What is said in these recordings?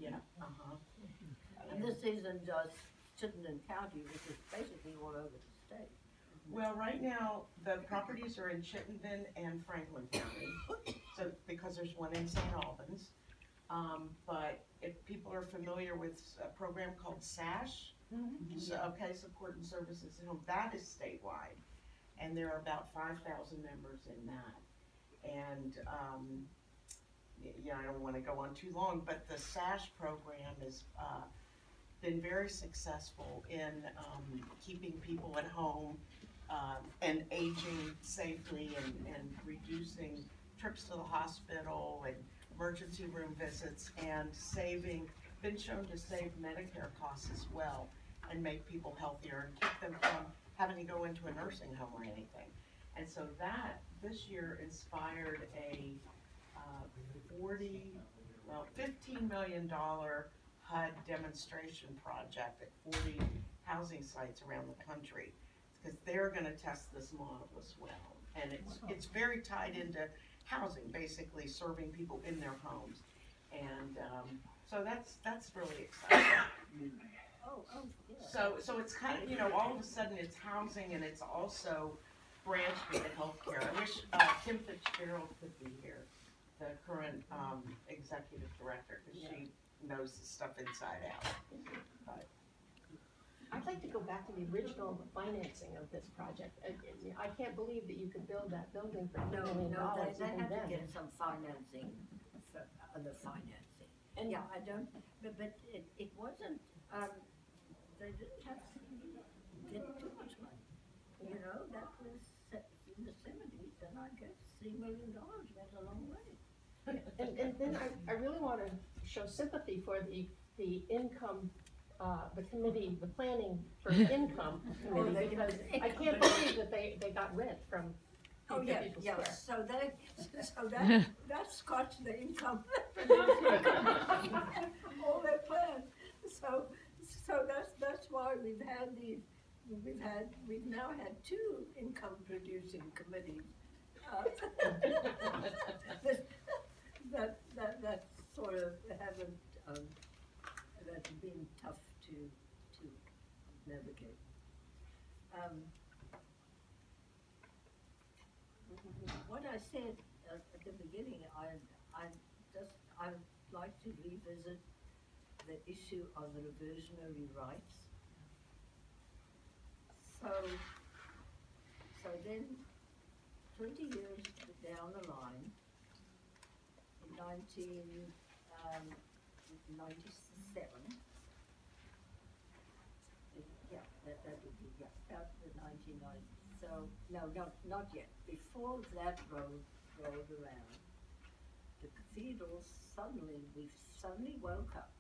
Yeah, uh-huh. And this isn't just Chittenden County, this is basically all over the state. Well, right now, the properties are in Chittenden and Franklin County, so, because there's one in St. Albans. But if people are familiar with a program called SASH, so, okay, Support and Services at Home, that is statewide. And there are about 5,000 members in that. And, yeah, I don't wanna go on too long, but the SASH program has, been very successful in, keeping people at home, and aging safely and reducing trips to the hospital and emergency room visits and been shown to save Medicare costs as well and make people healthier and keep them from having to go into a nursing home or anything. And so that, this year inspired a $15 million HUD demonstration project at 40 housing sites around the country, because they're gonna test this model as well. And it's very tied into housing, basically serving people in their homes. And so that's really exciting. Yeah. So it's kind of, you know, all of a sudden it's housing and it's also branched into healthcare. I wish Kim Fitzgerald could be here, the current executive director, because she knows the stuff inside out. But I'd like to go back to the original financing of this project. I can't believe that you could build that building for $1 million They even had to then. get some financing, for other financing. And yeah, I don't, but it wasn't, they didn't have to get too much money. You know, that was in the 70s, and I guess $3 million went a long way. And then I really want to show sympathy for the income, the committee, the planning for income committee, because I can't believe that they got rent from Three Cathedral Square. So that scotched the income. All their plans. So that's why we've now had two income producing committees. That sort of haven't, that's been tough to navigate. What I said at the beginning, I'd like to revisit the issue of the reversionary rights. So then 20 years down the line, in 1997, that would be, about the 1990s. So, no, not yet. Before that rolled around, the cathedral we suddenly woke up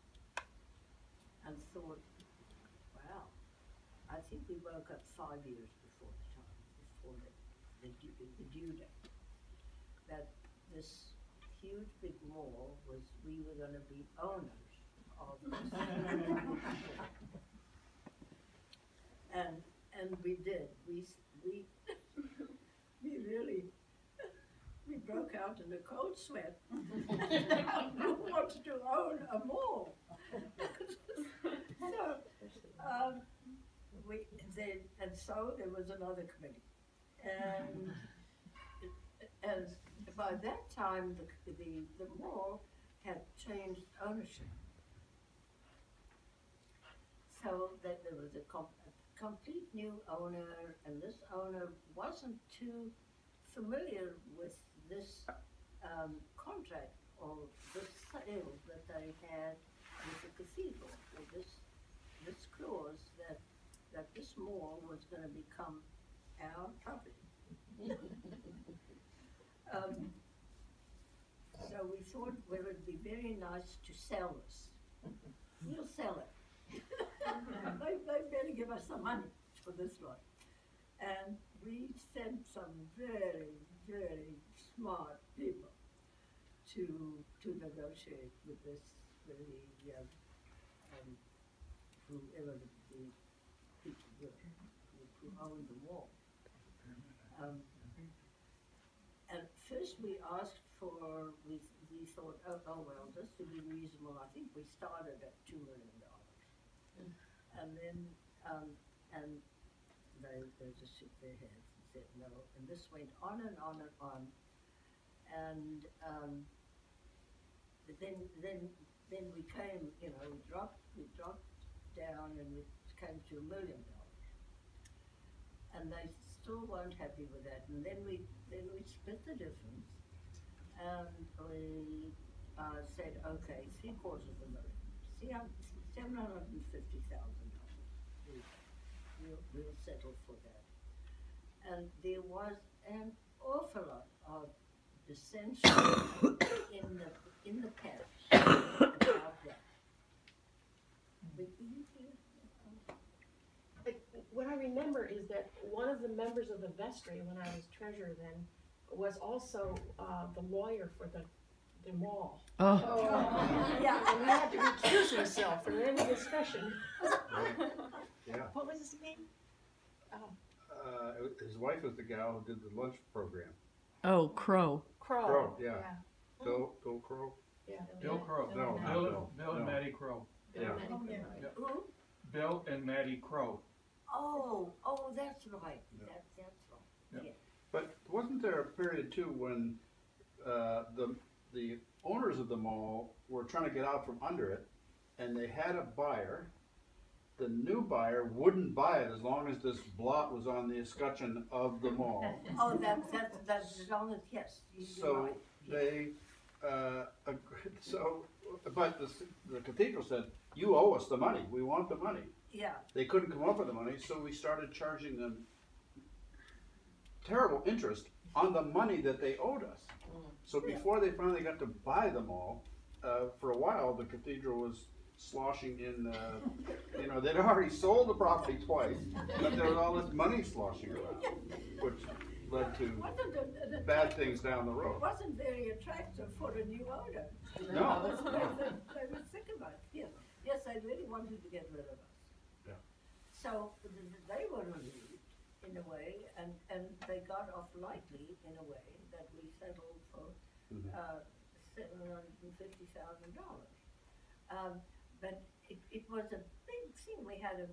and thought, wow, I think we woke up 5 years before the time, before the due date, that this huge big mall we were going to be owners of this. And we did. We really broke out in a cold sweat. Who wanted to own a mall? So there was another committee, and by that time the mall had changed ownership, so that there was a complete new owner, and this owner wasn't too familiar with this contract or this sale that they had with the cathedral, or this clause that this mall was going to become our property. So we thought it would be very nice to sell this. We'll sell it. They better give us some money for this one. And we sent some very, very smart people to negotiate with whoever the people were who owned the mall. And first we asked we thought, oh well, just to be reasonable, I think we started at $2 million. And then, and they just shook their heads and said no, and this went on and on and on. And then we came, you know, we dropped down and we came to $1 million. And they still weren't happy with that. And then we split the difference, and we said, okay, $750,000. We'll settle for that. And there was an awful lot of dissension in the parish about that. What I remember is that one of the members of the vestry, when I was treasurer then, was also the lawyer for the mall. Yeah. And he had to recuse himself from any discussion. Yeah. What was his name? His wife was the gal who did the lunch program. Oh, Crow. Crow. Yeah. Bill Crow? Yeah. Bill Crow. No, not Bill Bill. and No. Maddie Crow. Bill Yeah. Manning. Who? Bill and Maddie Crow. Oh, that's right. Yeah. That's right. Yeah. Yeah. But wasn't there a period too when the owners of the mall were trying to get out from under it, and they had a buyer. The new buyer wouldn't buy it as long as this blot was on the escutcheon of the mall. Oh, that's as long as, yes, you're So right. they, agreed. So, but the cathedral said, you owe us the money, we want the money. Yeah, They couldn't come up with the money, so we started charging them terrible interest on the money that they owed us. So before they finally got to buy the mall, for a while, the cathedral was sloshing in, you know, they'd already sold the property twice, but there was all this money sloshing around, which led to bad things down the it road. wasn't very attractive for a new owner. No. They were sick of us, yes. Yes, they really wanted to get rid of us. Yeah. So they were relieved in a way, and they got off lightly in a way that we settled for $750,000. But it was a big thing. We had a